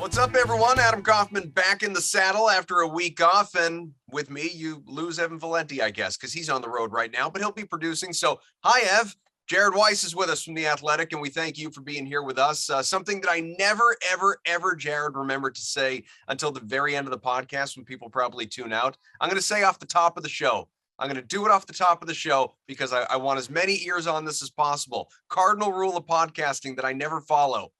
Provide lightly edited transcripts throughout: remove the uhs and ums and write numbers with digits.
What's up, everyone? Adam Kaufman back in the saddle after a week off. And with me, you lose Evan Fournier, I guess, because he's on the road right now, but he'll be producing. So, hi, Ev. Jared Weiss is with us from The Athletic, and we thank you for being here with us. Something that I never, ever, Jared, remembered to say until the very end of the podcast when people probably tune out. I'm going to say off the top of the show. I'm going to do it off the top of the show because I want as many ears on this as possible. Cardinal rule of podcasting that I never follow.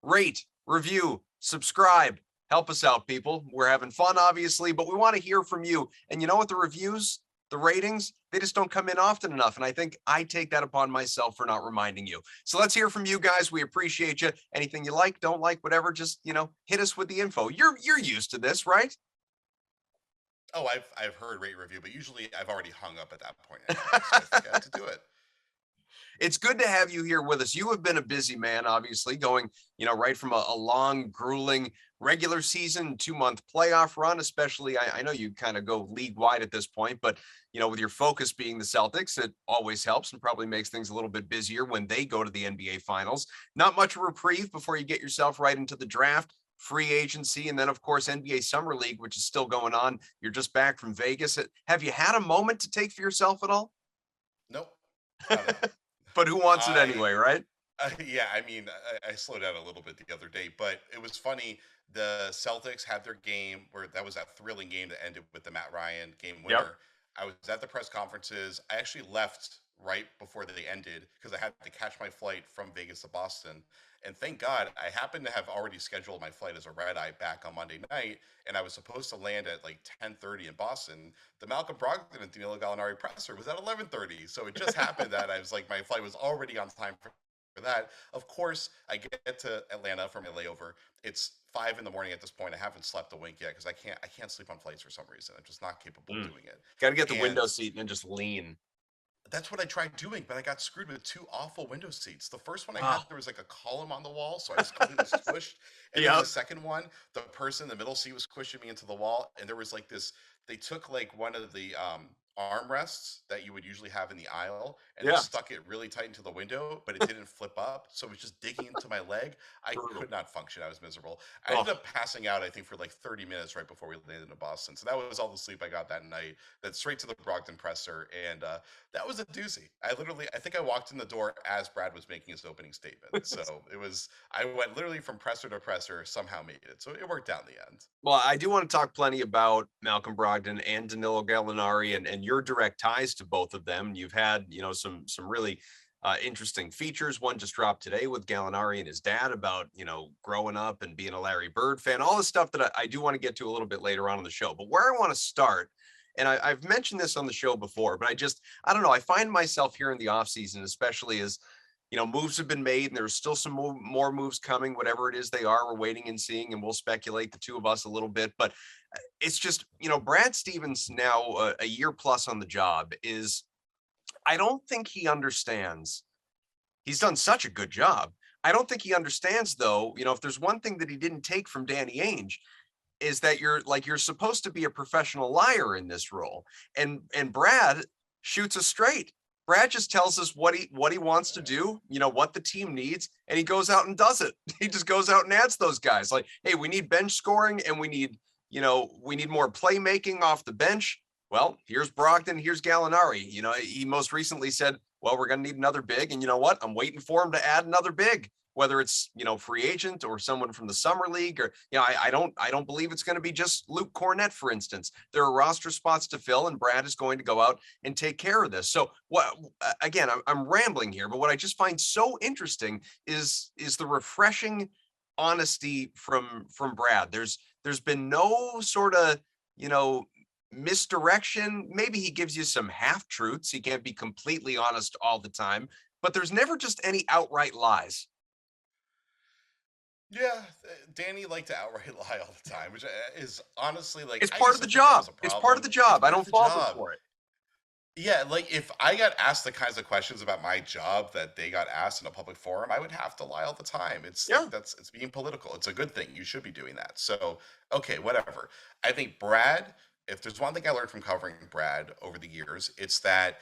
Rate, review, subscribe. Help us out, people. We're having fun, obviously, but we want to hear from you. And you know what? The reviews, the ratings, they just don't come in often enough. And I think I take that upon myself for not reminding you. So let's hear from you guys. We appreciate you. Anything you like, don't like, whatever, just, hit us with the info. You're used to this, right? Oh, I've heard rate review, but usually I've already hung up at that point anyway, so I think I have to do it. It's good to have you here with us. You have been a busy man, obviously, going, right from a long, grueling regular season, 2-month playoff run, especially. I know you kind of go league wide at this point, but, with your focus being the Celtics, it always helps and probably makes things a little bit busier when they go to the NBA Finals. Not much reprieve before you get yourself right into the draft, free agency, and then, of course, NBA Summer League, which is still going on. You're just back from Vegas. Have you had a moment to take for yourself at all? Nope, not at all. But who wants it I anyway, right? yeah, I mean, I slowed down a little bit the other day, but it was funny. The Celtics had their game where that was that thrilling game that ended with the Matt Ryan game Yep. winner. I was at the press conferences. I actually left right before they ended because I had to catch my flight from Vegas to Boston. And thank God I happened to have already scheduled my flight as a red eye back on Monday night, and I was supposed to land at like 10:30 in Boston. The Malcolm Brogdon and Danilo Gallinari presser was at 11:30, so it just happened that I was like my flight was already on time for that. Of course, I get to Atlanta from my layover. It's 5 in the morning at this point. I haven't slept a wink yet because I can't sleep on flights for some reason. I'm just not capable of doing it. Got to get the window And seat and then just lean. that's what I tried doing, but I got screwed with two awful window seats. The first one I had, Oh, there was like a column on the wall, so I was completely squished. And then yeah. the second one, the person in the middle seat was squishing me into the wall, and there was like this. They took like one of the armrests that you would usually have in the aisle, and they Yeah. stuck it really tight into the window, but it didn't flip up, so it was just digging into my leg. I Brutal. could not function. I was miserable. I Oh, ended up passing out, I think, for like 30 minutes right before we landed in Boston. So that was all the sleep I got that night. Then straight to the Brogdon presser, and that was a doozy. I think I walked in the door as Brad was making his opening statement. So I went literally from presser to presser, somehow made it. So it worked out in the end. well, I do want to talk plenty about Malcolm Brogdon and Danilo Gallinari and your direct ties to both of them. You've had, some really interesting features. One just dropped today with Gallinari and his dad about, growing up and being a Larry Bird fan, all the stuff that I do want to get to a little bit later on in the show. But where I want to start, and I've mentioned this on the show before, but I don't know, I find myself here in the offseason, especially as moves have been made and there's still some more moves coming, whatever it is they are, we're waiting and seeing, and we'll speculate, the two of us, a little bit. But it's just, Brad Stevens now a year plus on the job I don't think he understands. He's done such a good job. I don't think he understands, though, if there's one thing that he didn't take from Danny Ainge, is that you're supposed to be a professional liar in this role. And Brad shoots us straight. Brad just tells us what he wants to do, what the team needs, and he goes out and does it. He just goes out and adds those guys. Like, hey, we need bench scoring and we need more playmaking off the bench. Well, here's Brogdon, here's Gallinari. He most recently said, well, we're going to need another big. And you know what? I'm waiting for him to add another big, whether it's, free agent or someone from the summer league, or, I don't believe it's going to be just Luke Cornett, for instance. There are roster spots to fill, and Brad is going to go out and take care of this. So again, I'm rambling here, but what I just find so interesting is the refreshing honesty from Brad. There's been no sort of, misdirection. Maybe he gives you some half truths. He can't be completely honest all the time, but there's never just any outright lies. Yeah, Danny liked to outright lie all the time, which is honestly like It's I part used of the to think that was job. a It's part of problem. the It's job. I part of don't the fault him job. for it. Yeah, like if I got asked the kinds of questions about my job that they got asked in a public forum, I would have to lie all the time. It's Yeah. like it's being political. It's a good thing. You should be doing that. So, okay, whatever. I think Brad, if there's one thing I learned from covering Brad over the years, it's that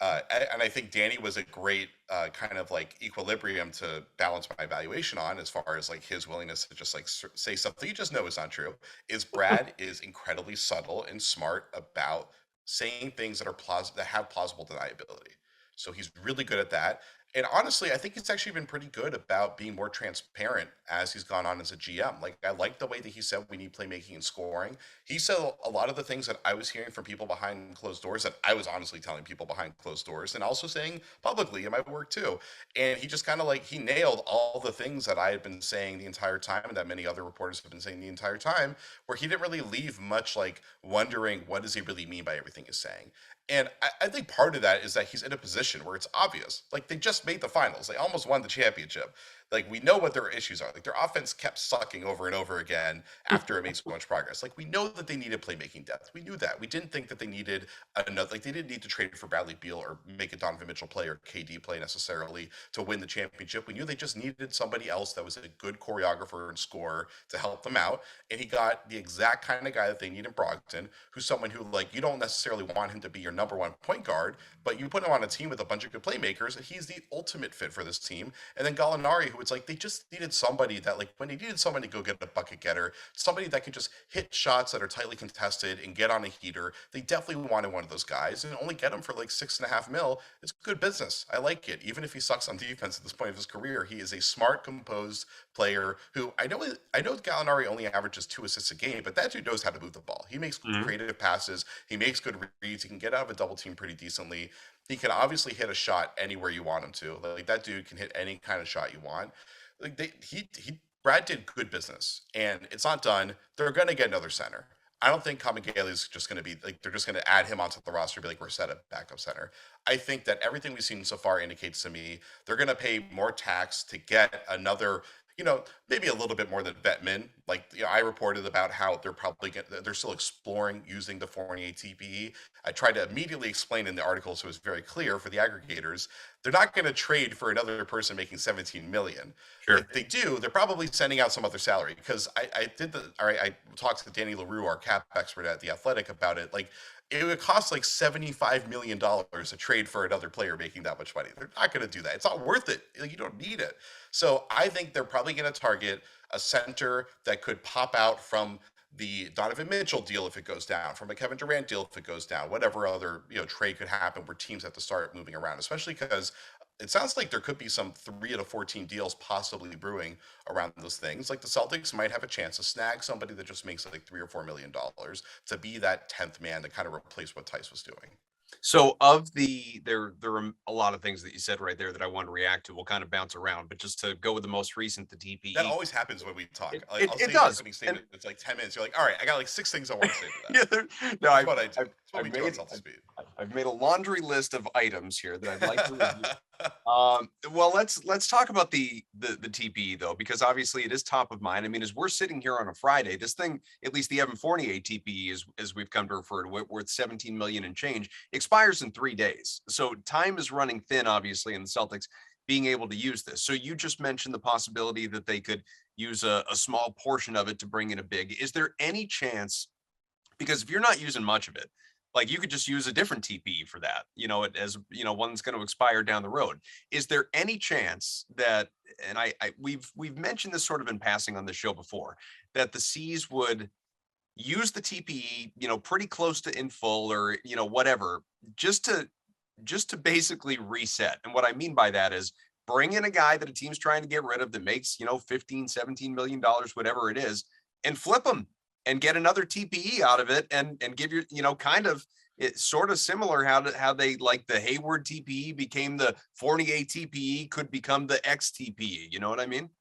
And I think Danny was a great kind of like equilibrium to balance my evaluation on, as far as like his willingness to just like say something you just know is not true. Is Brad is incredibly subtle and smart about saying things that are that have plausible deniability. So he's really good at that. And honestly, I think he's actually been pretty good about being more transparent as he's gone on as a GM. Like, I like the way that he said we need playmaking and scoring. He said a lot of the things that I was hearing from people behind closed doors that I was honestly telling people behind closed doors, and also saying publicly in my work too. And he just kind of like, he nailed all the things that I had been saying the entire time, and that many other reporters have been saying the entire time, where he didn't really leave much like wondering what does he really mean by everything he's saying. And I think part of that is that he's in a position where it's obvious. Like, they just made the finals. They almost won the championship. Like, we know what their issues are. Like, their offense kept sucking over and over again after it made so much progress. Like, we know that they needed playmaking depth. We knew that. We didn't think that they needed another, like, they didn't need to trade for Bradley Beal or make a Donovan Mitchell play or KD play necessarily to win the championship. We knew they just needed somebody else that was a good choreographer and scorer to help them out. And he got the exact kind of guy that they need in Brogdon, who's someone who, like, you don't necessarily want him to be your number one point guard, but you put him on a team with a bunch of good playmakers, he's the ultimate fit for this team. And then Gallinari, who it's like they just needed somebody that, like, when they needed somebody to go get a bucket getter, somebody that can just hit shots that are tightly contested and get on a heater. They definitely wanted one of those guys, and only get him for like 6.5 mil. It's good business. I like it. Even if he sucks on defense at this point of his career, he is a smart, composed player who I know Gallinari only averages 2 assists a game, but that dude knows how to move the ball. He makes Mhm. creative passes. He makes good reads. He can get out of a double team pretty decently. He can obviously hit a shot anywhere you want him to. Like, that dude can hit any kind of shot you want. Like, Brad did good business, and it's not done. They're gonna get another center. I don't think Kamigale is just going to be like, they're just going to add him onto the roster and be like, we're set at backup center. I think that everything we've seen so far indicates to me they're going to pay more tax to get another, maybe a little bit more than Bettman. Like, I reported about how they're still exploring using the Fournier TPE. I tried to immediately explain in the article so it was very clear for the aggregators. They're not going to trade for another person making 17 million. Sure. If they do, they're probably sending out some other salary, because I talked to Danny LaRue, our cap expert at The Athletic, about it. Like, it would cost like $75 million to trade for another player making that much money. They're not going to do that. It's not worth it. Like, you don't need it. So I think they're probably going to target a center that could pop out from the Donovan Mitchell deal if it goes down, from a Kevin Durant deal if it goes down, whatever other trade could happen where teams have to start moving around, especially because it sounds like there could be some 3 to 14 deals possibly brewing around those things. Like, the Celtics might have a chance to snag somebody that just makes like $3 or $4 million to be that 10th man to kind of replace what Tice was doing. So there are a lot of things that you said right there that I want to react to. We'll kind of bounce around, but just to go with the most recent, the That TPE. always happens when we talk. It Like, it, I'll it say the does. opening And statement. It's like 10 minutes. You're like, all right, I got like 6 things I want to say to that. yeah, no, That's what I do. I've That's what I've we do on made Celtics Beat. I've made a laundry list of items here that I'd like to review. Well, let's talk about the TPE though, because obviously it is top of mind. I mean, as we're sitting here on a Friday, this thing, at least the Evan Fournier TPE, is as we've come to refer to it, worth 17 million and change, expires in 3 days. So time is running thin, obviously, in the Celtics being able to use this. So you just mentioned the possibility that they could use a small portion of it to bring in a big. Is there any chance? Because if you're not using much of it, like, you could just use a different TPE for that, as one that's going to expire down the road. Is there any chance that, and we've mentioned this sort of in passing on the show before, that the C's would use the TPE, pretty close to in full, or, whatever, just to basically reset? And what I mean by that is, bring in a guy that a team's trying to get rid of that makes, 15, $17 million, whatever it is, and flip him and get another TPE out of it, and give your, kind of, it's sort of similar how they, like, the Hayward TPE became the Fournier TPE, could become the X TPE. You know what I mean?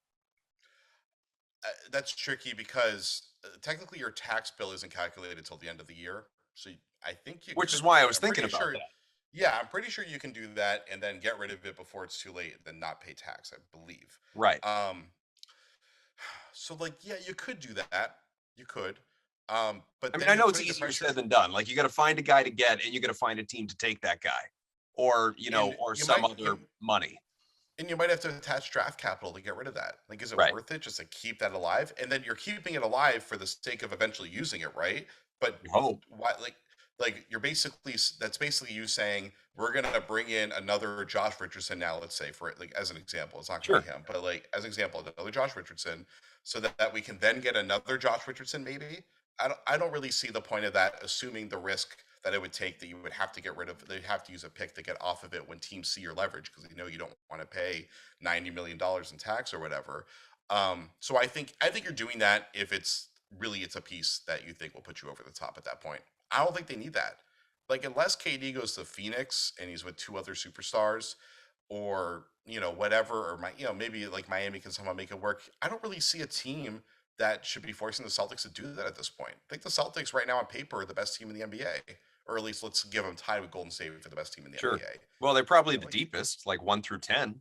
That's tricky because technically your tax bill isn't calculated until the end of the year. So I think you Which is could. why I was I'm thinking pretty about sure. that. Yeah, I'm pretty sure you can do that and then get rid of it before it's too late, and then not pay tax, I believe. Right. Um, so like, yeah, you could do that. You could. But I mean, then I you're know it's putting the easier pressure, said than done. Like, you got to find a guy to get, and you got to find a team to take that guy, or, and or you some might other money. have to attach draft capital to get rid of that. Like, is it Right. worth it just to keep that alive? And then you're keeping it alive for the sake of eventually using it, right? But You hope. why? Like, like that's basically you saying we're gonna bring in another Josh Richardson now. Let's say for like as an example, it's not gonna Sure. be him, but like as an example, another Josh Richardson, so that we can then get another Josh Richardson maybe. I don't really see the point of that, assuming the risk that it would take that you would have to get rid of, they'd have to use a pick to get off of it when teams see your leverage because they know you don't want to pay $90 million in tax or whatever. So I think you're doing that if it's a piece that you think will put you over the top at that point. I don't think they need that. Like unless KD goes to Phoenix and he's with two other superstars, or whatever, or maybe like Miami can somehow make it work. I don't really see a team that should be forcing the Celtics to do that at this point. I think the Celtics right now on paper are the best team in the NBA, or at least let's give them tied with Golden State for the best team in the Sure. NBA. Well, they're probably the Like, deepest, like 1 through 10.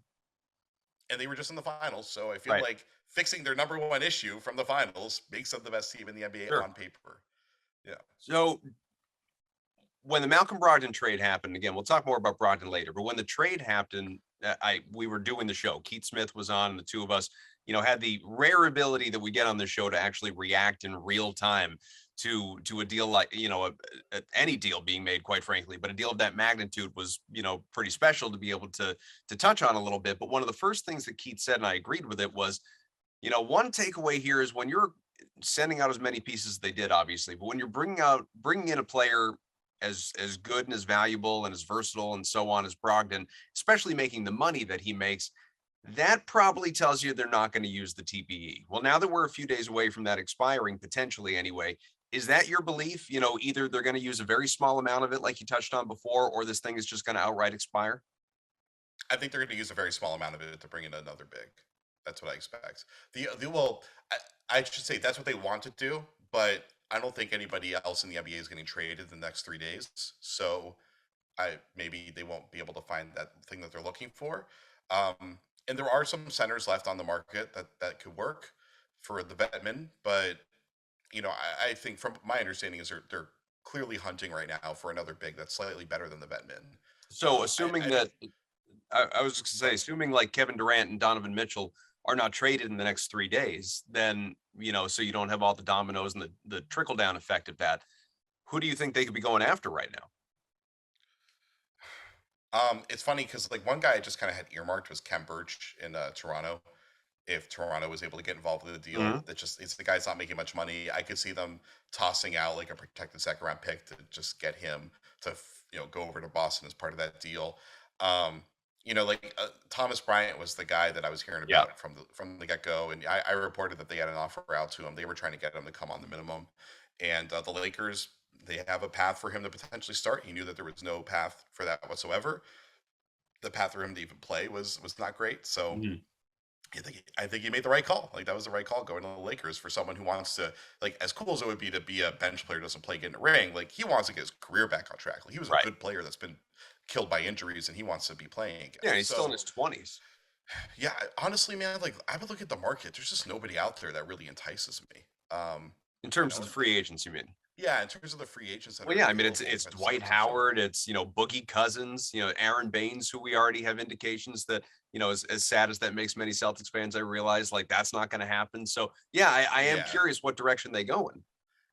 and they were just in the finals, so I feel Right. like fixing their number one issue from the finals makes them the best team in the NBA Sure. on paper. Yeah. So when the Malcolm Brogdon trade happened, again, we'll talk more about Brogdon later, but when the trade happened, we were doing the show. Keith Smith was on, and the two of us, had the rare ability that we get on the show to actually react in real time to a deal like, any deal being made, quite frankly, but a deal of that magnitude was, pretty special to be able to touch on a little bit. But one of the first things that Keith said, and I agreed with it, was, one takeaway here is when you're sending out as many pieces as they did, obviously, but when you're bringing in a player as good and as valuable and as versatile and so on as Brogdon, especially making the money that he makes, that probably tells you they're not going to use the TPE. Well, now that we're a few days away from that expiring, potentially anyway, is that your belief? Either they're going to use a very small amount of it, like you touched on before, or this thing is just going to outright expire? I think they're going to use a very small amount of it to bring in another big. That's what I expect. Well, I should say that's what they want to do, but I don't think anybody else in the NBA is getting traded in the next 3 days. So maybe they won't be able to find that thing that they're looking for. And there are some centers left on the market that could work for the vetmen, but I think from my understanding is they're clearly hunting right now for another big that's slightly better than the vetmen. So assuming I don't. that I was just gonna say, assuming like Kevin Durant and Donovan Mitchell are not traded in the next 3 days, then so you don't have all the dominoes and the trickle down effect of that. Who do you think they could be going after right now? It's funny because like one guy I just kind of had earmarked was Kem Birch in Toronto. If Toronto was able to get involved with the deal, Mhm. that just it's the guy's not making much money. I could see them tossing out like a protected second round pick to just get him to go over to Boston as part of that deal. Um, like Thomas Bryant was the guy that I was hearing Yeah. about from the get go, and I reported that they had an offer out to him. They were trying to get him to come on the minimum, and the Lakers, they have a path for him to potentially start. He knew that there was no path for that whatsoever. The path for him to even play was not great. So Mhm. I think he made the right call. Like that was the right call going to the Lakers for someone who wants to, like, as cool as it would be to be a bench player who doesn't play, get in the ring. Like he wants to get his career back on track. Like he was a Right. good player that's been killed by injuries and he wants to be playing again. Yeah, he's still in So his 20s. yeah, honestly, man, like I would look at the market. There's just nobody out there that really entices me. In You terms of know, the free agents, you mean? yeah, in terms of the free agents that Well, are yeah, I mean, it's available it's that the Dwight Celtics have shown. Howard, it's Boogie Cousins, Aaron Baines, who we already have indications that, as sad as that makes many Celtics fans, I realize like that's not going to happen. So yeah, I am Yeah, curious what direction they go in.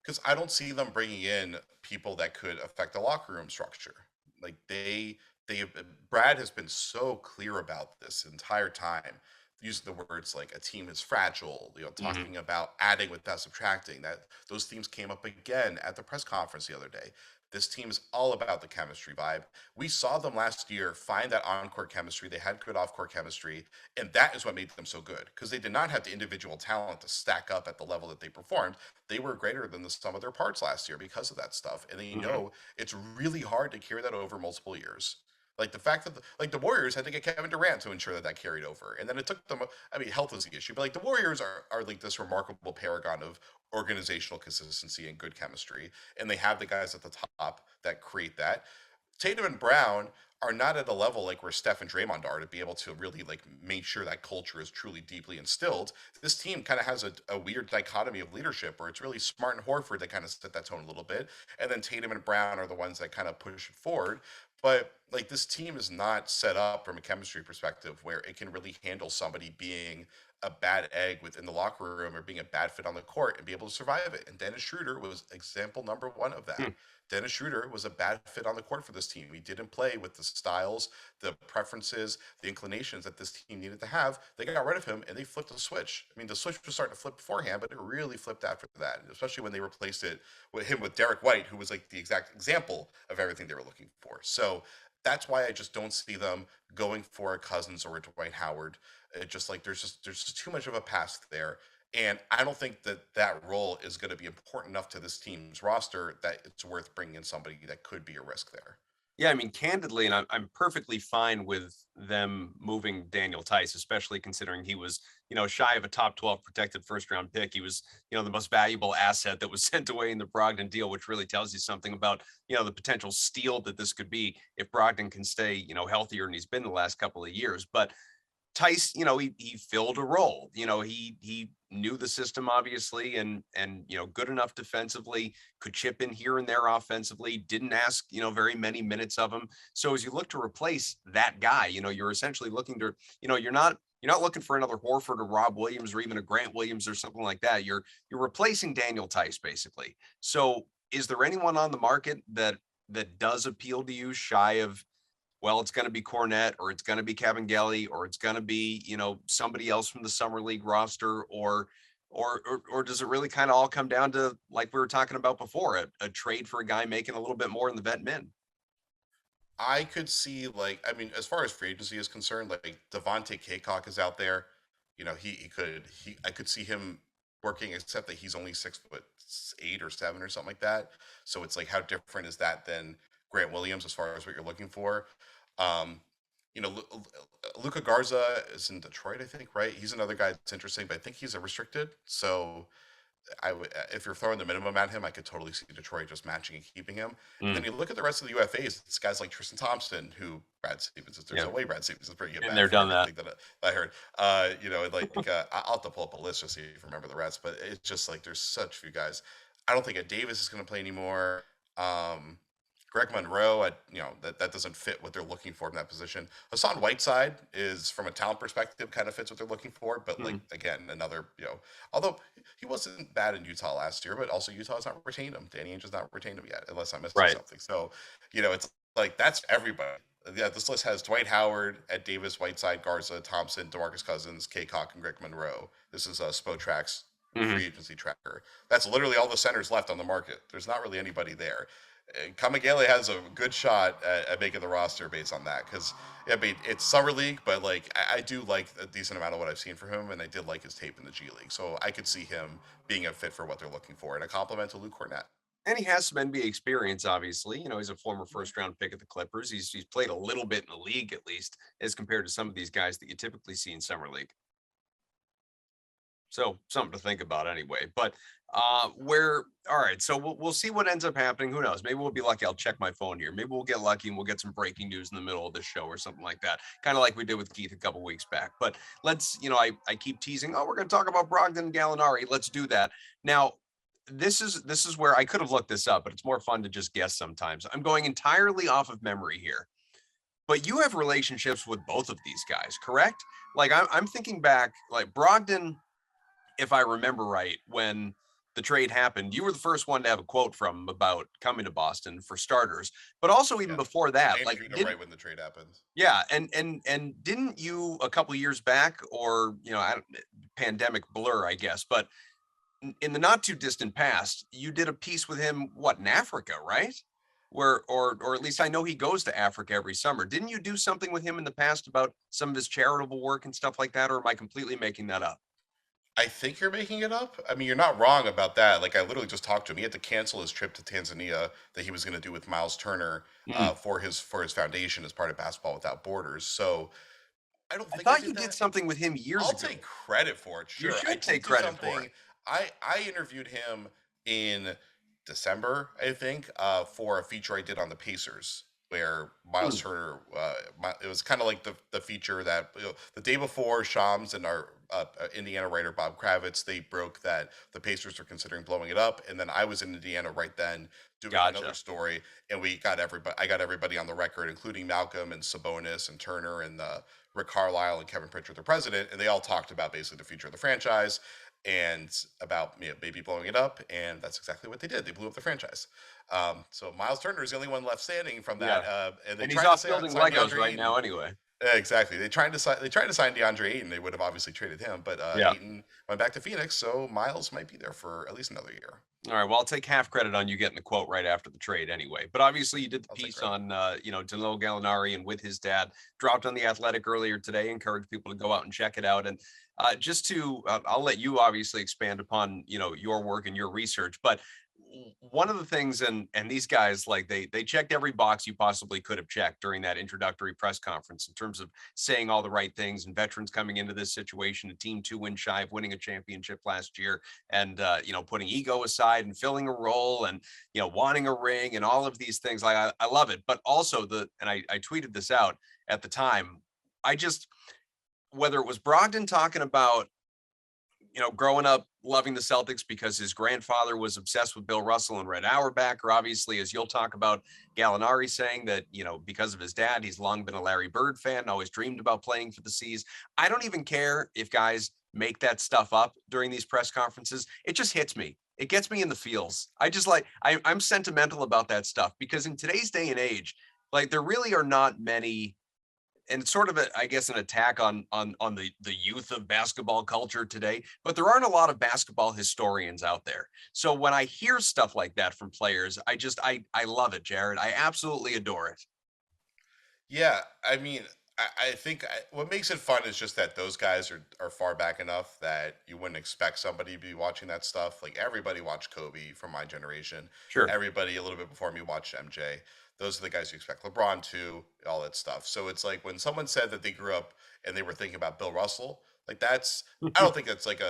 because I don't see them bringing in people that could affect the locker room structure. Like they have Brad has been so clear about this entire time, using the words like a team is fragile, Mhm. talking about adding without subtracting. That those themes came up again at the press conference the other day. This team is all about the chemistry vibe. We saw them last year find that on-court chemistry. They had good off-court chemistry, and that is what made them so good because they did not have the individual talent to stack up at the level that they performed. They were greater than the sum of their parts last year because of that stuff. And they Mhm. know it's really hard to carry that over multiple years. Like the fact that like the Warriors had to get Kevin Durant to ensure that that carried over, and then it took them. I mean, health was the issue, but like the Warriors are like this remarkable paragon of organizational consistency and good chemistry, and they have the guys at the top that create that. Tatum and Brown are not at a level like where Steph and Draymond are to be able to really like make sure that culture is truly deeply instilled. This team kind of has a weird dichotomy of leadership where it's really Smart and Horford that kind of set that tone a little bit, and then Tatum and Brown are the ones that kind of push it forward. But like this team is not set up from a chemistry perspective where it can really handle somebody being a bad egg within the locker room or being a bad fit on the court and be able to survive it. And Dennis Schroeder was example number one of that. Hmm. Dennis Schroeder was a bad fit on the court for this team. He didn't play with the styles, the preferences, the inclinations that this team needed to have. They got rid of him and they flipped the switch. I mean, the switch was starting to flip beforehand, but it really flipped after that, especially when they replaced it with him with Derek White, who was like the exact example of everything they were looking for. So that's why I just don't see them going for a Cousins or a Dwight Howard. It just like there's just too much of a past there. And I don't think that that role is going to be important enough to this team's roster that it's worth bringing in somebody that could be a risk there. Yeah, I mean, candidly, and I'm perfectly fine with them moving Daniel Tice, especially considering he was, shy of a top 12 protected first round pick. He was, the most valuable asset that was sent away in the Brogdon deal, which really tells you something about, the potential steal that this could be if Brogdon can stay, healthier than he's been the last couple of years. But Tice, he filled a role. He knew the system obviously, and good enough defensively, could chip in here and there offensively. Didn't ask very many minutes of him. So as you look to replace that guy, you're essentially looking to, you're not looking for another Horford or Rob Williams or even a Grant Williams or something like that. You're replacing Daniel Tice basically. So is there anyone on the market that does appeal to you shy of, well, it's going to be Cornette, or it's going to be Kevin Gelly, or it's going to be, somebody else from the summer league roster, or does it really kind of all come down to, like we were talking about before, a trade for a guy making a little bit more in the vet min? I could see I mean, as far as free agency is concerned, like Devontae Kaycock is out there. I could see him working, except that he's only 6'8" or 7" or something like that. So it's like, how different is that than Grant Williams as far as what you're looking for? Um, Luca Garza is in Detroit, I think, right? He's another guy that's interesting, but I think he's a restricted. So I would, if you're throwing the minimum at him, I could totally see Detroit just matching and keeping him. And then Mm, you look at the rest of the UFAs. It's guys like Tristan Thompson, who Brad Stevens is. There's yeah, no way Brad Stevens is bringing it been back there, for done that. everything that I heard. I'll have to pull up a list just so you can remember the rest. But it's just like there's such few guys. I don't think Ed Davis is going to play anymore. Um, Greg Monroe, that doesn't fit what they're looking for in that position. Hassan Whiteside is, from a talent perspective, kind of fits what they're looking for. But like Mm, again, another, although he wasn't bad in Utah last year, but also Utah has not retained him. Danny Ainge has not retained him yet, unless I'm missing right. something. So, it's like that's everybody. Yeah, this list has Dwight Howard, Ed Davis, Whiteside, Garza, Thompson, DeMarcus Cousins, Kaycock, and Greg Monroe. This is Spotrack's Hmm. free agency tracker. That's literally all the centers left on the market. There's not really anybody there. Kamagale has a good shot at making the roster based on that, because I mean, it's summer league, but like I do like a decent amount of what I've seen from him, and I did like his tape in the G League, so I could see him being a fit for what they're looking for, and a compliment to Luke Cornett. And he has some NBA experience, obviously. He's a former first round pick at the Clippers. He's played a little bit in the league, at least, as compared to some of these guys that you typically see in summer league. So something to think about anyway. But where all right, so we'll see what ends up happening. Who knows? Maybe we'll be lucky. I'll check my phone here. Maybe we'll get lucky and we'll get some breaking news in the middle of the show or something like that. Kind of like we did with Keith a couple weeks back. But let's, I keep teasing, oh, we're gonna talk about Brogdon and Gallinari. Let's do that. Now, this is where I could have looked this up, but it's more fun to just guess sometimes. I'm going entirely off of memory here. But you have relationships with both of these guys, correct? Like I'm thinking back, like Brogdon, if I remember right, when the trade happened, you were the first one to have a quote from him about coming to Boston for starters. But also even Yeah, before I that, like interviewed him didn't right when the trade happened. yeah, and didn't you a couple years back, or pandemic blur, I guess, but in the not too distant past, you did a piece with him, what, in Africa, right? Where, or at least I know he goes to Africa every summer. Didn't you do something with him in the past about some of his charitable work and stuff like that, or am I completely making that up? I think you're making it up. I mean, you're not wrong about that. Like, I literally just talked to him. He had to cancel his trip to Tanzania that he was going to do with Miles Turner Mm. for his foundation as part of Basketball Without Borders. So I don't I think I thought you did did that. something with him years I'll ago. take credit for it. You Sure, I should did take do credit for something. it. I interviewed him in December, I think, for a feature I did on the Pacers, where Miles Hmm. Turner. It was kind of like the feature that the day before Shams and our Indiana writer Bob Kravitz. They broke that the Pacers were considering blowing it up, and then I was in Indiana right then doing another Gotcha. story, and we got everybody. I got everybody on the record, including Malcolm and Sabonis and Turner and Rick Carlisle and Kevin Pritchard, the president, and they all talked about basically the future of the franchise and about maybe blowing it up, and that's exactly what they did. They blew up the franchise. So Miles Turner is the only one left standing from that, Yeah. and they And he's tried to off say, building sign Legos DeAndre right Ayton. now anyway. Exactly. They tried to sign DeAndre Ayton. They would have obviously traded him, but Yeah. Ayton went back to Phoenix, so Miles might be there for at least another year. All right. Well, I'll take half credit on you getting the quote right after the trade anyway. But obviously you did the I'll take piece credit. on, Danilo Gallinari and with his dad, dropped on The Athletic earlier today. Encourage people to go out and check it out. And I'll let you obviously expand upon, your work and your research. But one of the things, and these guys, like they checked every box you possibly could have checked during that introductory press conference in terms of saying all the right things, and veterans coming into this situation, a team 2 wins shy of winning a championship last year, and putting ego aside and filling a role, and wanting a ring and all of these things. Like I love it. But also I tweeted this out at the time. I just, whether it was Brogdon talking about growing up loving the Celtics because his grandfather was obsessed with Bill Russell and Red Auerbach, or obviously, as you'll talk about, Gallinari saying that, because of his dad, he's long been a Larry Bird fan, always dreamed about playing for the C's. I don't even care if guys make that stuff up during these press conferences. It just hits me. It gets me in the feels. I'm sentimental about that stuff because in today's day and age, like there really are not many, and it's sort of I guess an attack on the youth of basketball culture today, but there aren't a lot of basketball historians out there. So when I hear stuff like that from players, I love it, Jared. I absolutely adore it. Yeah, I mean, I think what makes it fun is just that those guys are far back enough that you wouldn't expect somebody to be watching that stuff. Like everybody watched Kobe from my generation. Sure. Everybody a little bit before me watched MJ. Those are the guys you expect. LeBron too, all that stuff. So it's like when someone said that they grew up and they were thinking about Bill Russell, like that's I don't think that's like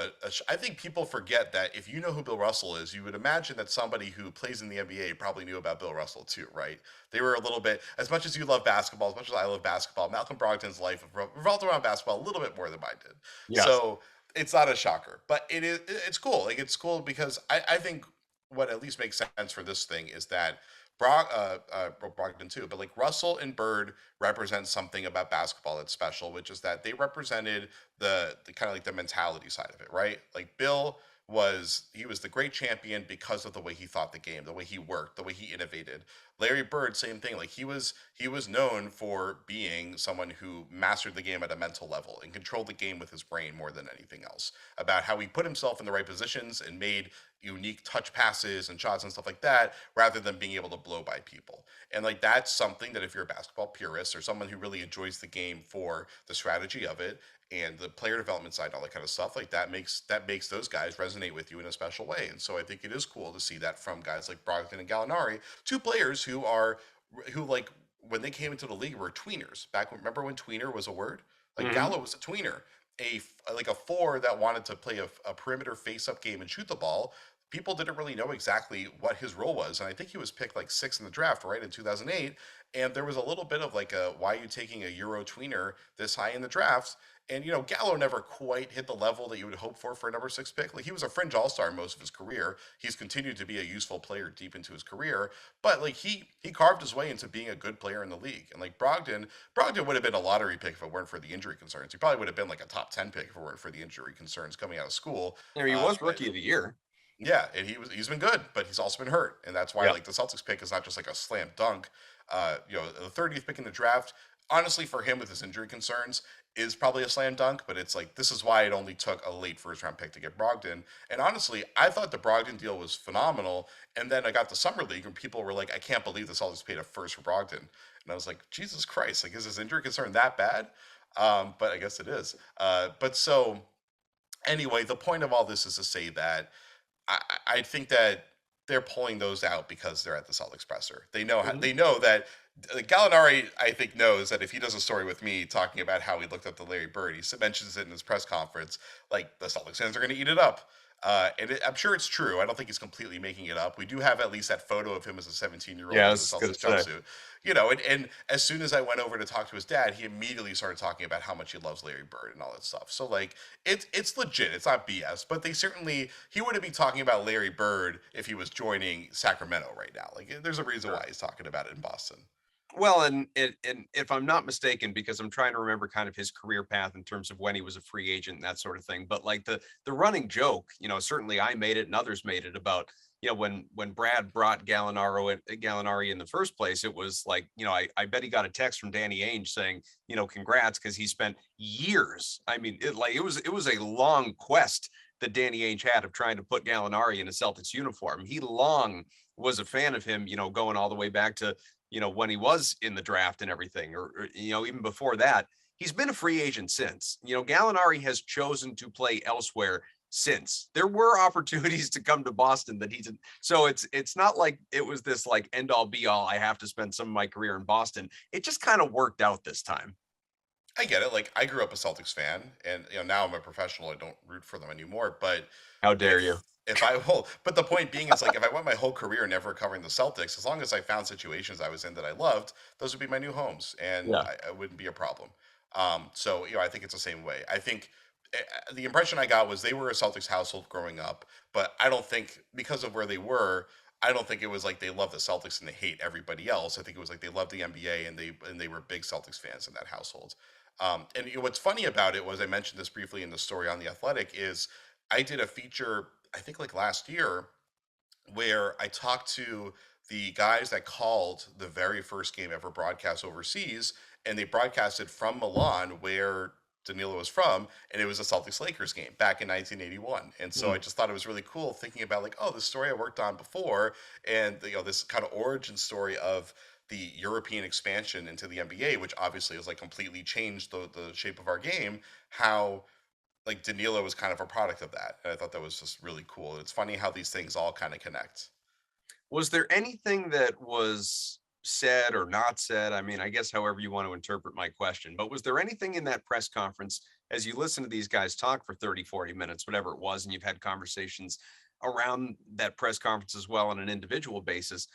I think people forget that if you know who Bill Russell is, you would imagine that somebody who plays in the NBA probably knew about Bill Russell too, right? They were a little bit, as much as you love basketball, as much as I love basketball, Malcolm Brogdon's life revolved around basketball a little bit more than mine did. Yes. So it's not a shocker, but it's cool. Like it's cool because I think what at least makes sense for this thing is that Brogdon too, but like Russell and Bird represent something about basketball that's special, which is that they represented the kind of like the mentality side of it, right? Like Bill was the great champion because of the way he thought the game, the way he worked, the way he innovated. Larry Bird, same thing. Like he was known for being someone who mastered the game at a mental level and controlled the game with his brain more than anything else. About how he put himself in the right positions and made unique touch passes and shots and stuff like that, rather than being able to blow by people. And like that's something that if you're a basketball purist or someone who really enjoys the game for the strategy of it and the player development side, all that kind of stuff, like that makes those guys resonate with you in a special way. And so I think it is cool to see that from guys like Brogdon and Gallinari, two players who like when they came into the league were tweeners. Remember when tweener was a word? Like Hmm. Gallo was a tweener, like a four that wanted to play a perimeter face-up game and shoot the ball. People didn't really know exactly what his role was, and I think he was picked like sixth in the draft, right, in 2008. And there was a little bit of like a why are you taking a Euro tweener this high in the draft? And Gallo never quite hit the level that you would hope for a number six pick. Like he was a fringe all star most of his career. He's continued to be a useful player deep into his career, but like he carved his way into being a good player in the league. And like Brogdon would have been a lottery pick if it weren't for the injury concerns. He probably would have been like a top 10 pick if it weren't for the injury concerns coming out of school. He was But rookie of the year. yeah, and he's been good, but he's also been hurt, and that's why Yeah. like the Celtics pick is not just like a slam dunk. The 30th pick in the draft, honestly, for him with his injury concerns, is probably a slam dunk. But it's like this is why it only took a late first round pick to get Brogdon. And honestly, I thought the Brogdon deal was phenomenal. And then I got the summer league, and people were like, "I can't believe the Celtics paid a first for Brogdon." And I was like, "Jesus Christ! Like, is his injury concern that bad?" But I guess it is. But so anyway, the point of all this is to say that I think that they're pulling those out because they're at the Celtics presser. Mhm. They know that Gallinari. I think knows that if he does a story with me talking about how he looked up to Larry Bird, he mentions it in his press conference. Like the Celtics fans are going to eat it up. I'm sure it's true. I don't think he's completely making it up. We do have at least that photo of him as a 17-year-old Yeah, I in the was gonna Celtics say. jumpsuit. And as soon as I went over to talk to his dad, he immediately started talking about how much he loves Larry Bird and all that stuff. So like, it's legit. It's not BS. But he wouldn't be talking about Larry Bird if he was joining Sacramento right now. Like, there's a reason why he's talking about it in Boston. Well, and if I'm not mistaken, because I'm trying to remember kind of his career path in terms of when he was a free agent and that sort of thing. But like the running joke, certainly I made it and others made it about, when Brad brought Gallinari in the first place, it was like, I bet he got a text from Danny Ainge saying, congrats, because he spent years. I mean, it was a long quest that Danny Ainge had of trying to put Gallinari in a Celtics uniform. He long was a fan of him, going all the way back to when he was in the draft and everything, or even before that. He's been a free agent since. Gallinari has chosen to play elsewhere since. There were opportunities to come to Boston that he didn't. So it's not like it was this like end all be all, I have to spend some of my career in Boston. It just kind of worked out this time. I get it. Like, I grew up a Celtics fan, and now I'm a professional. I don't root for them anymore. But How dare you? if I will, but the point being is, like, if I went my whole career never covering the Celtics, as long as I found situations I was in that I loved, those would be my new homes, and Yeah. I wouldn't be a problem. So I think it's the same way. I think the impression I got was they were a Celtics household growing up, but I don't think because of where they were. I don't think it was like they love the Celtics and they hate everybody else. I think it was like they loved the NBA and they were big Celtics fans in that household. And what's funny about it was I mentioned this briefly in the story on The Athletic is I did a feature, I think like last year, where I talked to the guys that called the very first game ever broadcast overseas, and they broadcasted from Milan, where Danilo was from, and it was a Celtics Lakers game back in 1981. And so I just thought it was really cool thinking about like, oh, this story I worked on before, and this kind of origin story of the European expansion into the NBA, which obviously has like completely changed the shape of our game. How like Danilo was kind of a product of that. And I thought that was just really cool. It's funny how these things all kind of connect. Was there anything that was said or not said? I mean, I guess however you want to interpret my question, but was there anything in that press conference as you listen to these guys talk for 30, 40 minutes, whatever it was, and you've had conversations around that press conference as well on an individual basis?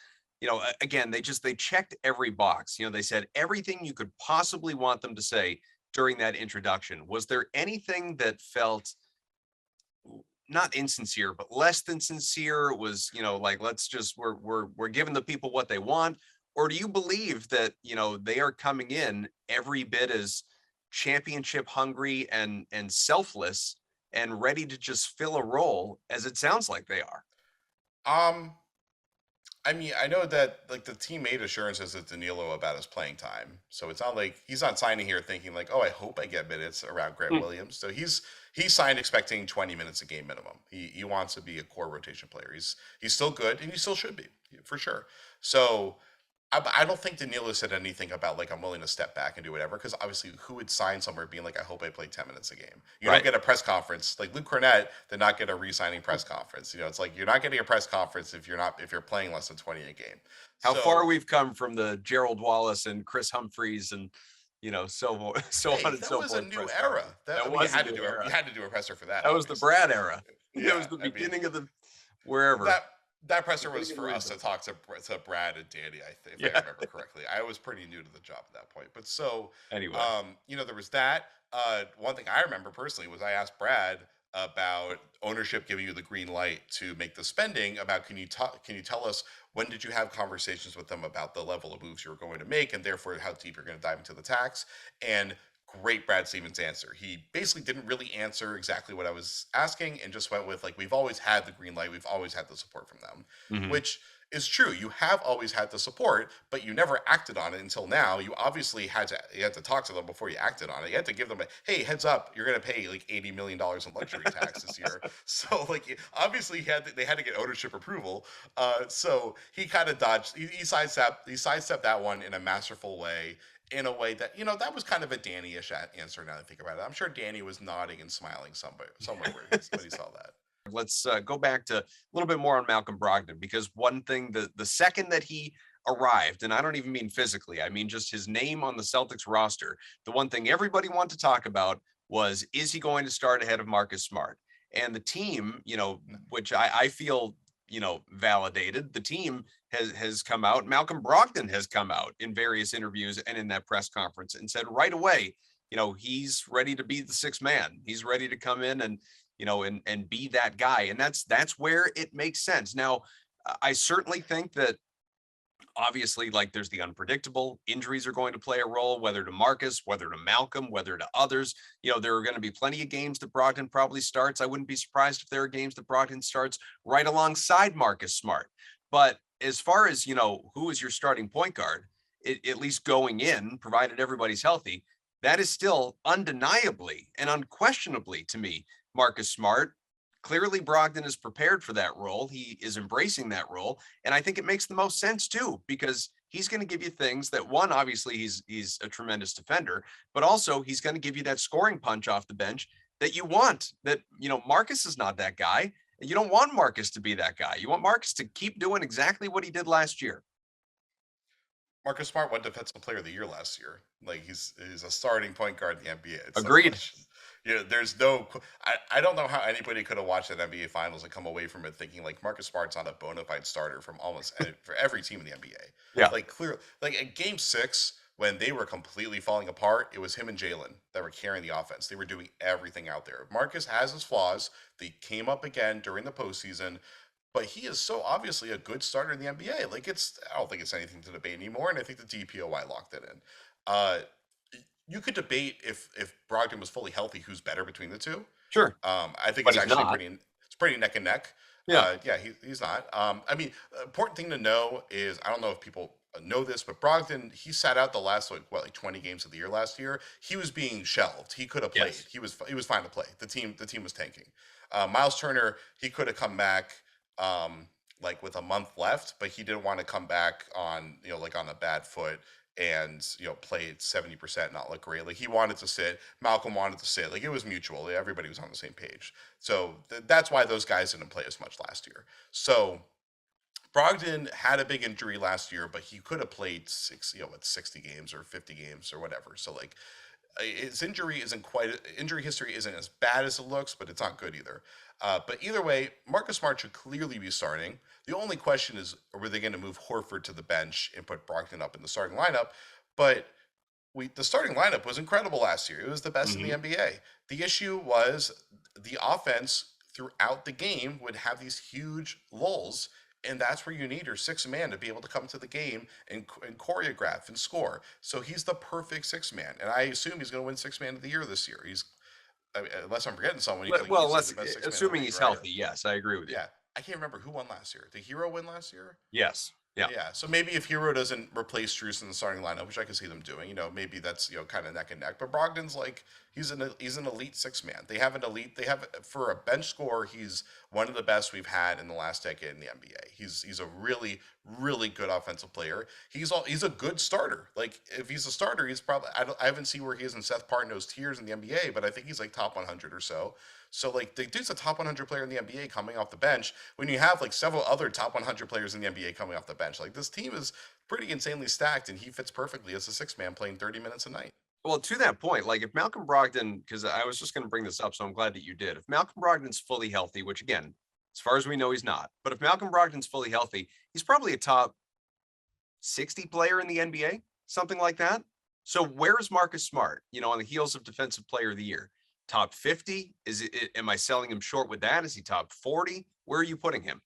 Again, they checked every box. They said everything you could possibly want them to say during that introduction. Was there anything that felt not insincere, but less than sincere? It was, like, let's just, we're giving the people what they want? Or do you believe that, they are coming in every bit as championship hungry and selfless and ready to just fill a role as it sounds like they are? Um, I mean, I know that like the team made assurances to Danilo about his playing time, so it's not like he's not signing here thinking like, oh, I hope I get minutes around Grant Hmm. Williams. So he's signed expecting 20 minutes a game minimum. He wants to be a core rotation player. He's still good and he still should be for sure. So I don't think Danilo said anything about like I'm willing to step back and do whatever because obviously who would sign somewhere being like I hope I play 10 minutes a game. You don't Right. get a press conference like Luke Cornett did not get a re-signing press conference. It's like you're not getting a press conference if you're playing less than 20 a game. How far So we've come from the Gerald Wallace and Chris Humphreys and so on hey, and that so was a forth new press era. conference. That I That mean, you was a had to new do you era. had to do a presser for that, That was the obviously. Brad era. That Yeah, was the I mean beginning of the wherever. that that presser was Beginning of the for us to rebuild. talk to Brad and Danny, I think, if I Yeah. remember correctly. I was pretty new to the job at that point. But so, Anyway. there was that. One thing I remember personally was I asked Brad about ownership giving you the green light to make the spending. About can you tell us when did you have conversations with them about the level of moves you were going to make, and therefore how deep you're going to dive into the tax? And great Brad Stevens answer. He basically didn't really answer exactly what I was asking and just went with like we've always had the green light, we've always had the support from them, Mhm. which is true. You have always had the support, but you never acted on it until now. You obviously had to talk to them before you acted on it. You had to give them a hey, heads up, you're going to pay like $80 million in luxury tax this year. So like obviously they had to get ownership approval. So he kind of dodged. He sidestepped that one in a masterful way, in a way that that was kind of a Danny-ish answer. Now that I think about it, I'm sure Danny was nodding and smiling somewhere when he saw that. Let's go back to a little bit more on Malcolm Brogdon, because one thing, the second that he arrived, and I don't even mean physically, I mean just his name on the Celtics roster, the one thing everybody wanted to talk about was, is he going to start ahead of Marcus Smart? And the team, which I feel, validated, the team has come out. Malcolm Brogdon has come out in various interviews and in that press conference and said right away, he's ready to be the sixth man. He's ready to come in and, and be that guy. And that's where it makes sense. Now, I certainly think that obviously, like, there's the unpredictable. Injuries are going to play a role, whether to Marcus, whether to Malcolm, whether to others. There are going to be plenty of games that Brogdon probably starts. I wouldn't be surprised if there are games that Brogdon starts right alongside Marcus Smart. But as far as, who is your starting point guard, at least going in, provided everybody's healthy, that is still undeniably and unquestionably, to me, Marcus Smart. Clearly, Brogdon is prepared for that role. He is embracing that role. And I think it makes the most sense too, because he's going to give you things that, one, obviously he's a tremendous defender, but also he's going to give you that scoring punch off the bench that you want. That, Marcus is not that guy. And you don't want Marcus to be that guy. You want Marcus to keep doing exactly what he did last year. Marcus Smart won Defensive Player of the Year last year. Like, he's a starting point guard in the NBA. It's Agreed. There's no. I don't know how anybody could have watched that NBA Finals and come away from it thinking like Marcus Smart's not a bona fide starter from for every team in the NBA. Yeah. Like, clear. Like, in Game 6, when they were completely falling apart, it was him and Jalen that were carrying the offense. They were doing everything out there. Marcus has his flaws. They came up again during the postseason. But he is so obviously a good starter in the NBA. Like, I don't think it's anything to debate anymore, and I think the DPOY locked it in. You could debate if Brogdon was fully healthy, who's better between the two. Sure. I think But it's he's actually not. pretty neck and neck. Yeah. He's not. I mean, important thing to know is, I don't know if people know this, but Brogdon, he sat out the last 20 games of the year last year. He was being shelved. He could have played. Yes. He was fine to play. The team was tanking. Miles Turner, he could have come back like with a month left, but he didn't want to come back on, like on a bad foot and, play 70%, not look great. Like, he wanted to sit. Malcolm wanted to sit. Like, it was mutual. Everybody was on the same page. So that's why those guys didn't play as much last year. So Brogdon had a big injury last year, but he could have played 60 games or 50 games or whatever. So, like, his injury history isn't as bad as it looks, but it's not good either. But either way, Marcus Smart should clearly be starting. The only question is, were they going to move Horford to the bench and put Brogdon up in the starting lineup? But the starting lineup was incredible last year. It was the best in the NBA. The issue was the offense throughout the game would have these huge lulls, and that's where you need your sixth man to be able to come to the game and choreograph and score. So he's the perfect sixth man, and I assume he's going to win sixth man of the year this year. Unless I'm forgetting someone. Assuming he's healthy, yes, I agree with you. Yeah, I can't remember who won last year. Did Hero win last year? Yes. Yeah. Yeah. So maybe if Hero doesn't replace Strus in the starting lineup, which I could see them doing, maybe that's kind of neck and neck. But Brogdon's like, he's an elite six man. They have for a bench scorer, he's one of the best we've had in the last decade in the NBA. He's a really, really good offensive player. He's a good starter. Like, if he's a starter, he's probably, I haven't seen where he is in Seth Partnow's tiers in the NBA, but I think he's like top 100 or so. So, like, the dude's a top 100 player in the NBA coming off the bench when you have, like, several other top 100 players in the NBA coming off the bench. Like, this team is pretty insanely stacked, and he fits perfectly as a six man playing 30 minutes a night. Well, to that point, like, if Malcolm Brogdon, because I was just going to bring this up, so I'm glad that you did. If Malcolm Brogdon's fully healthy, which, again, as far as we know, he's not. But if Malcolm Brogdon's fully healthy, he's probably a top 60 player in the NBA, something like that. So where's Marcus Smart, on the heels of Defensive Player of the Year? Top 50? Am I selling him short with that? Is he top 40? Where are you putting him?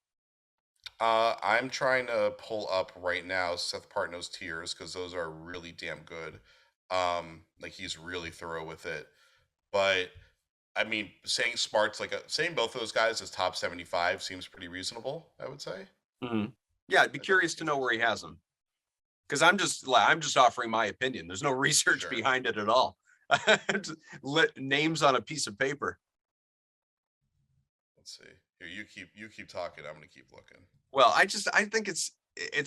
I'm trying to pull up right now Seth Partnow's tiers, because those are really damn good. Like, he's really thorough with it. But I mean, saying Smart's saying both of those guys as top 75 seems pretty reasonable, I would say. Mm-hmm. Yeah, I'd be curious to know where he has them, because I'm just offering my opinion. There's no research behind it at all. Names on a piece of paper. Let's see. Here, you keep talking. I'm gonna keep looking. Well, I think it's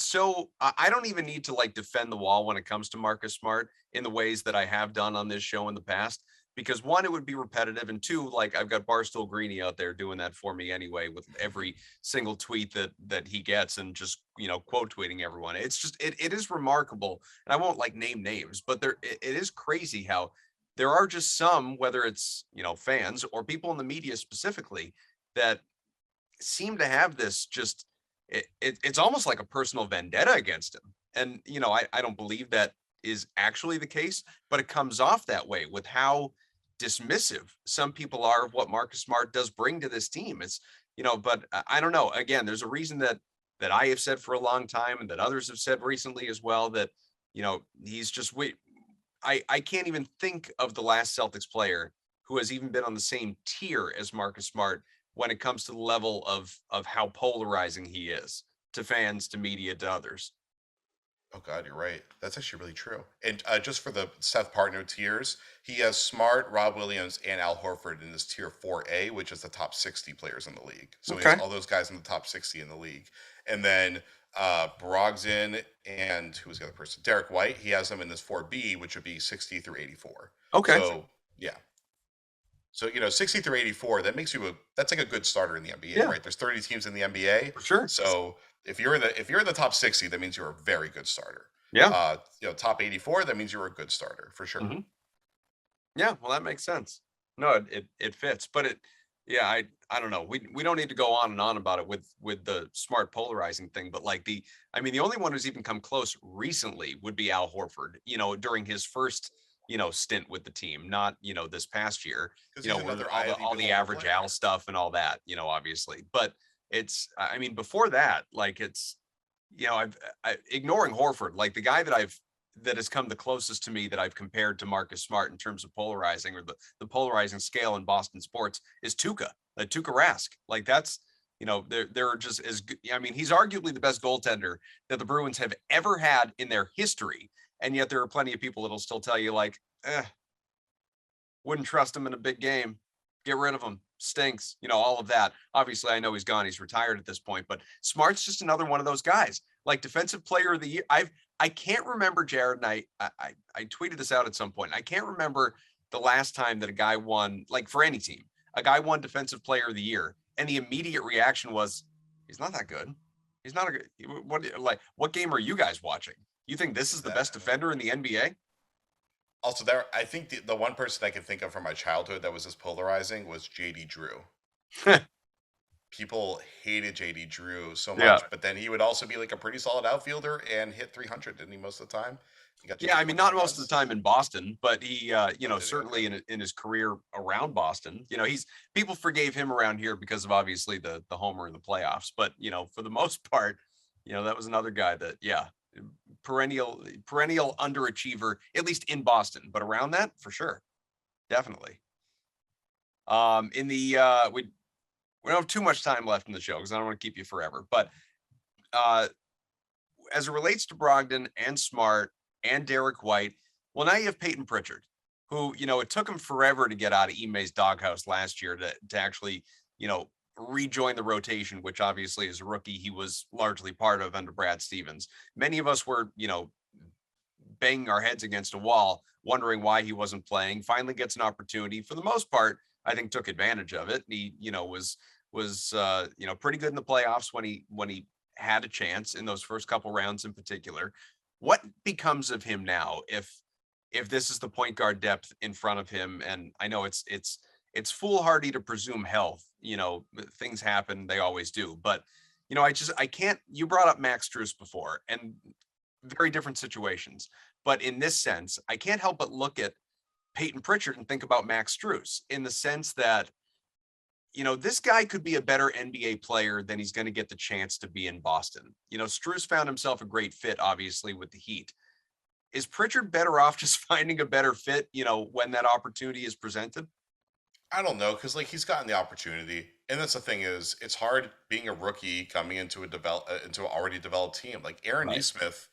so, I don't even need to like defend the wall when it comes to Marcus Smart in the ways that I have done on this show in the past, because one, it would be repetitive, and two, like, I've got Barstool Greeny out there doing that for me anyway with every single tweet that he gets, and just quote tweeting everyone. It's just it is remarkable, and I won't like name names, but it is crazy how there are just some, whether it's, fans or people in the media specifically, that seem to have this just it's almost like a personal vendetta against him. And I don't believe that is actually the case, but it comes off that way with how dismissive some people are of what Marcus Smart does bring to this team. It's but I don't know. Again, there's a reason that I have said for a long time and that others have said recently as well, that he's just I can't even think of the last Celtics player who has even been on the same tier as Marcus Smart when it comes to the level of how polarizing he is to fans, to media, to others. Oh God, you're right. That's actually really true. And just for the Seth partner tiers, he has Smart, Rob Williams, and Al Horford in this tier 4A, which is the top 60 players in the league. So he has Okay. all those guys in the top 60 in the league. And then Brogdon and who's the other person? Derek White. He has them in this 4B, which would be 60 through 84. Okay. So yeah. So 60 through 84, that's like a good starter in the NBA, Yeah. right? There's 30 teams in the NBA. For sure. So if you're in the top 60, that means you're a very good starter. Yeah. Top 84, that means you're a good starter for sure. Mm-hmm. Yeah, well, that makes sense. No, it fits, but yeah, I don't know. We don't need to go on and on about it with the Smart polarizing thing, but like the only one who's even come close recently would be Al Horford. During his first stint with the team, not this past year. Because he's With another all the average Al stuff and all that. Obviously, but it's before that, like it's I've ignoring Horford, like the guy that has come the closest to me that I've compared to Marcus Smart in terms of polarizing, or the polarizing scale in Boston sports, is Tuukka Rask. Like that's they're just as good. He's arguably the best goaltender that the Bruins have ever had in their history, and yet there are plenty of people that'll still tell you like, wouldn't trust him in a big game. Get rid of him. Stinks. All of that. Obviously, I know he's gone. He's retired at this point, but Smart's just another one of those guys. Like defensive player of the year. I can't remember, Jared, and I tweeted this out at some point. I can't remember the last time that a guy won, like for any team, a guy won defensive player of the year, and the immediate reaction was, he's not that good. He's not a good. What game are you guys watching? You think this is the best defender in the NBA? Also, I think the one person I can think of from my childhood that was as polarizing was JD Drew. People hated JD Drew so much, but then he would also be like a pretty solid outfielder and hit 300, didn't he, most of the time? Not most of the time in Boston, but he, certainly in his career around Boston, people forgave him around here because of obviously the homer in the playoffs. But, for the most part, that was another guy that, perennial underachiever, at least in Boston, but around that for sure. Definitely. We don't have too much time left in the show because I don't want to keep you forever, but, as it relates to Brogdon and Smart and Derek White, well, now you have Payton Prtichard, who, it took him forever to get out of Ime's doghouse last year to actually, rejoin the rotation, which obviously as a rookie, he was largely part of under Brad Stevens. Many of us were, banging our heads against a wall, wondering why he wasn't playing, finally gets an opportunity. For the most part, I think took advantage of it. He, was pretty good in the playoffs when he had a chance in those first couple rounds in particular. What becomes of him now if this is the point guard depth in front of him? And I know it's foolhardy to presume health. Things happen, they always do. But I can't. You brought up Max Strus before, and very different situations. But in this sense, I can't help but look at Payton Prtichard and think about Max Strus in the sense that this guy could be a better NBA player than he's going to get the chance to be in Boston. Strus found himself a great fit, obviously, with the Heat. Is Pritchard better off just finding a better fit, when that opportunity is presented? I don't know, because like he's gotten the opportunity, and that's the thing is, it's hard being a rookie coming into into an already developed team. Like Aaron Nesmith,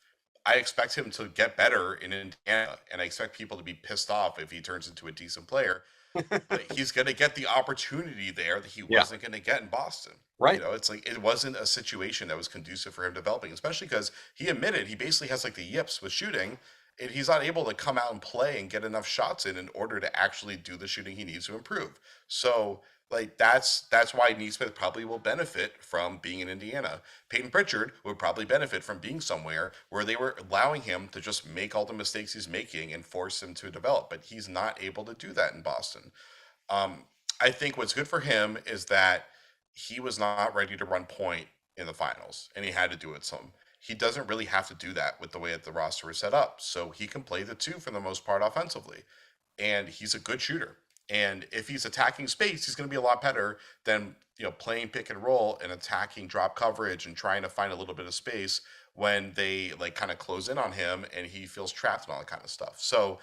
I expect him to get better in Indiana, and I expect people to be pissed off if he turns into a decent player. But he's going to get the opportunity there that he wasn't going to get in Boston. Right. It's like it wasn't a situation that was conducive for him developing, especially because he admitted he basically has like the yips with shooting, and he's not able to come out and play and get enough shots in order to actually do the shooting he needs to improve. So like that's why Neesmith probably will benefit from being in Indiana. Payton Pritchard would probably benefit from being somewhere where they were allowing him to just make all the mistakes he's making and force him to develop, but he's not able to do that in Boston. Um, I think what's good for him is that he was not ready to run point in the finals, and he had to do it some. He doesn't really have to do that with the way that the roster is set up, so he can play the two for the most part offensively, and he's a good shooter. And if he's attacking space, he's going to be a lot better than playing pick and roll and attacking drop coverage and trying to find a little bit of space when they like kind of close in on him and he feels trapped and all that kind of stuff. So,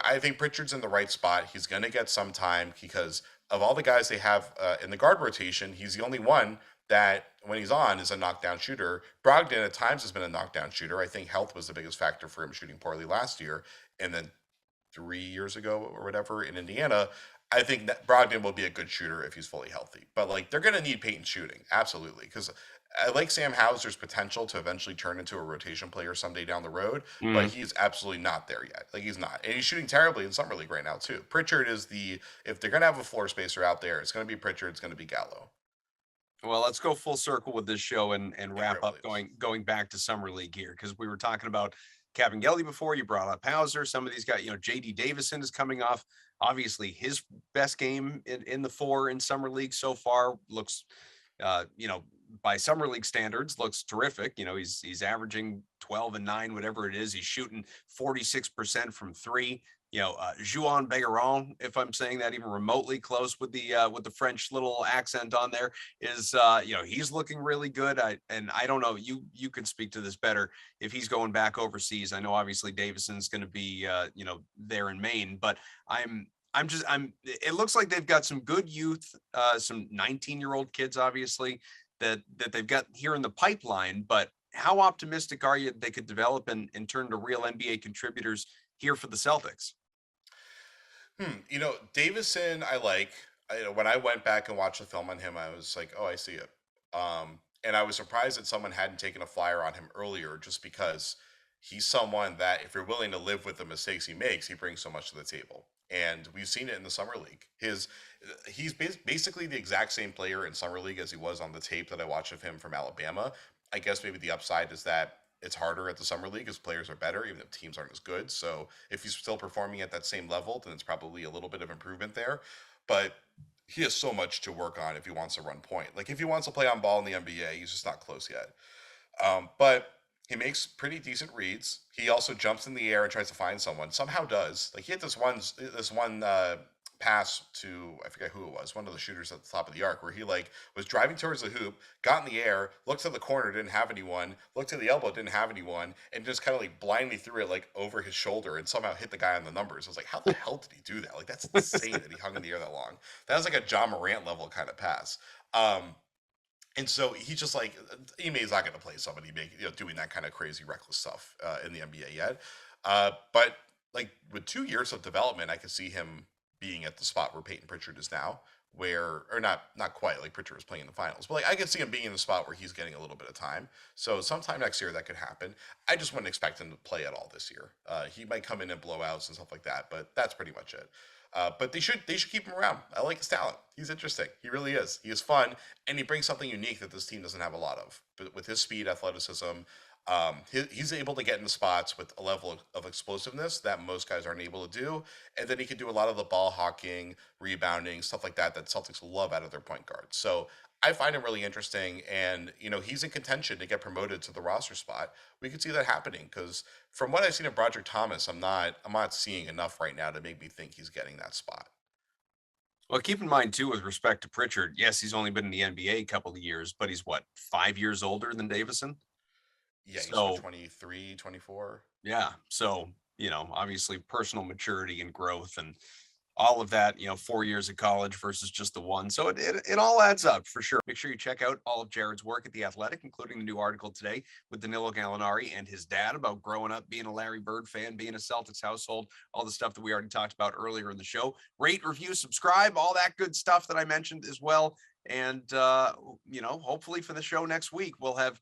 I think Pritchard's in the right spot. He's going to get some time because of all the guys they have in the guard rotation, he's the only one that when he's on is a knockdown shooter. Brogdon at times has been a knockdown shooter. I think health was the biggest factor for him shooting poorly last year. And then 3 years ago or whatever in Indiana, I think that Brogdon will be a good shooter if he's fully healthy. But like they're going to need Payton shooting, absolutely, because I like Sam Hauser's potential to eventually turn into a rotation player someday down the road, but he's absolutely not there yet. Like he's not, and he's shooting terribly in summer league right now too. Pritchard is if they're going to have a floor spacer out there, it's going to be Pritchard, it's going to be Gallo. Well, let's go full circle with this show and wrap up Trailblazers. going back to summer league here, because we were talking about Capangeli before. You brought up Hauser. Some of these guys, JD Davison is coming off obviously his best game in the four in summer league so far. Looks by summer league standards looks terrific. He's averaging 12 and 9, whatever it is. He's shooting 46% from three. Juan Begaron, if I'm saying that even remotely close with the French little accent on there, is he's looking really good. I don't know, you could speak to this better if he's going back overseas. I know obviously Davison's going to be there in Maine, but it looks like they've got some good youth, some 19-year-old kids obviously that they've got here in the pipeline. But how optimistic are you they could develop and turn to real NBA contributors here for the Celtics? Davison, I like. When I went back and watched the film on him, I was like, oh, I see it. And I was surprised that someone hadn't taken a flyer on him earlier, just because he's someone that, if you're willing to live with the mistakes he makes, he brings so much to the table. And we've seen it in the summer league. He's basically the exact same player in summer league as he was on the tape that I watched of him from Alabama. I guess maybe the upside is that it's harder at the summer league as players are better, even if teams aren't as good. So if he's still performing at that same level, then it's probably a little bit of improvement there. But he has so much to work on if he wants to run point. Like if he wants to play on ball in the NBA, he's just not close yet. But he makes pretty decent reads. He also jumps in the air and tries to find someone. Somehow does. Like he had this one pass to, I forget who it was, one of the shooters at the top of the arc, where he like was driving towards the hoop, got in the air, looked to the corner, didn't have anyone, looked to the elbow, didn't have anyone, and just kind of like blindly threw it like over his shoulder and somehow hit the guy on the numbers. I was like, how the hell did he do that? Like that's insane that he hung in the air that long. That was like a John Morant level kind of pass. And so he's just like, Ime's not going to play somebody doing that kind of crazy reckless stuff in the NBA yet. But like with 2 years of development, I could see him being at the spot where Payton Pritchard is now, or not quite, like Pritchard was playing in the finals, but like I could see him being in the spot where he's getting a little bit of time. So sometime next year that could happen. I just wouldn't expect him to play at all this year. He might come in and blowouts and stuff like that, but that's pretty much it. But they should keep him around. I like his talent. He's interesting. He really is. He is fun, and he brings something unique that this team doesn't have a lot of. But with his speed, athleticism, he's able to get into spots with a level of explosiveness that most guys aren't able to do. And then he can do a lot of the ball hawking, rebounding, stuff like that Celtics love out of their point guard. So I find him really interesting, and he's in contention to get promoted to the roster spot. We could see that happening because from what I've seen of Broderick Thomas, I'm not seeing enough right now to make me think he's getting that spot. Well, keep in mind too, with respect to Pritchard, yes, he's only been in the NBA a couple of years, but he's what, 5 years older than Davison? Yeah, he's what, So 23, 24. yeah, so obviously personal maturity and growth and all of that, 4 years of college versus just the one. So it all adds up for sure. Make sure you check out all of Jared's work at The Athletic, including the new article today with Danilo Gallinari and his dad about growing up, being a Larry Bird fan, being a Celtics household, all the stuff that we already talked about earlier in the show. Rate, review, subscribe, all that good stuff that I mentioned as well. And, hopefully for the show next week, we'll have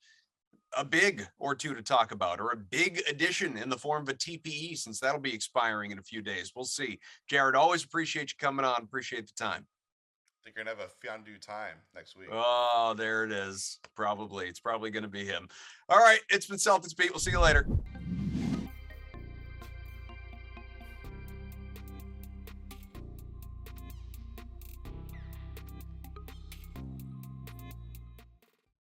a big or two to talk about, or a big addition in the form of a TPE, since that'll be expiring in a few days. We'll see. Jared, always appreciate you coming on. Appreciate the time. I think you're gonna have a fondue time next week. Oh, there it is. Probably. It's probably going to be him. All right. It's been Celtics Beat. We'll see you later.